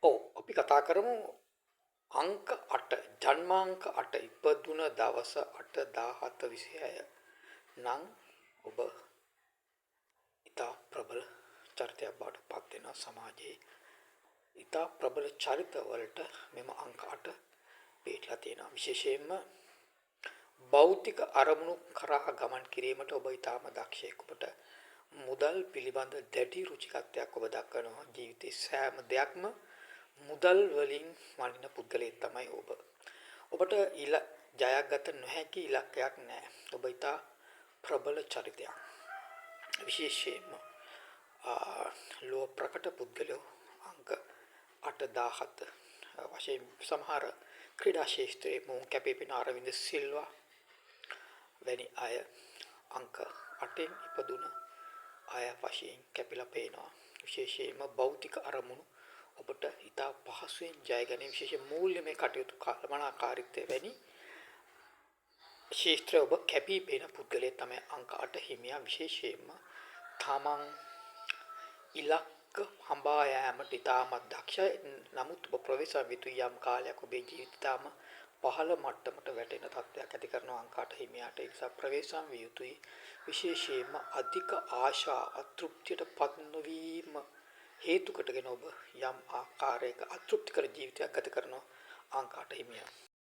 ඔව් අපි කතා කරමු අංක 8 ජන්මාංක 8 ඉපදුන දවස 8/17/26 නම් ඔබ ඉතා ප්‍රබල චරිතයක් බවට පත් වෙන සමාජයේ ඉතා ප්‍රබල චරිත වලට මෙම අංක 8 පිටලා තියෙනවා විශේෂයෙන්ම භෞතික අරමුණු කරා ගමන් කිරීමට ඔබ ඉතාම දක්ෂයෙක් ඔබට මුදල් පිළිබඳ දැඩි රුචිකත්වයක් ඔබ දක්වනවා ජීවිතේ සෑම දෙයක්ම මුදල් වලින් වඩින පුද්ගලයෙක් තමයි ඔබ. ඔබට ජයක් ගත නොහැකි ඉලක්කයක් නැහැ. ඔබ ඉතා ප්‍රබල චරිතයක්. විශේෂයෙන්ම ලෝ ප්‍රකට පුද්ගලයෝ අංක 8/17 වශයෙන් සමහර ක්‍රීඩා ශාස්ත්‍රයේ මොහු කැපෙපෙන අරවින්ද සිල්වා වැනි අය අංක 8න් ඉපදුන අය වශයෙන් කැපිලා පේනවා. විශේෂයෙන්ම භෞතික අරමුණු ඔබට ඉතා පහසුවෙන් ජය ගැනීම විශේෂ මූල්‍යමය කටයුතු කළමනාකාරීත්වය වැනි ශාස්ත්‍ර ඔබ කැපී පෙනෙන පුද්ගලයෙක් තමයි අංක 8 හිමියා විශේෂයෙන්ම තමන් ඉලක්ක හඹා යාමට ඉතාමත් දක්ෂයි. නමුත් ඔබ ප්‍රවේශ විතු යම් කාලයක් ඔබේ ජීවිතයම පහළ මට්ටමට වැටෙන තත්ත්වයක් ඇති කරන අංක 8 හිමියාට ඒ නිසා ප්‍රවේශම් විය යුතුයි. විශේෂයෙන්ම අධික ආශා අතෘප්තියට පත් නොවීම හේතු කොටගෙන ඔබ යම් ආකාරයක අතෘප්තිකර ජීවිතයක් ගත කරන අංක 8 හිමියා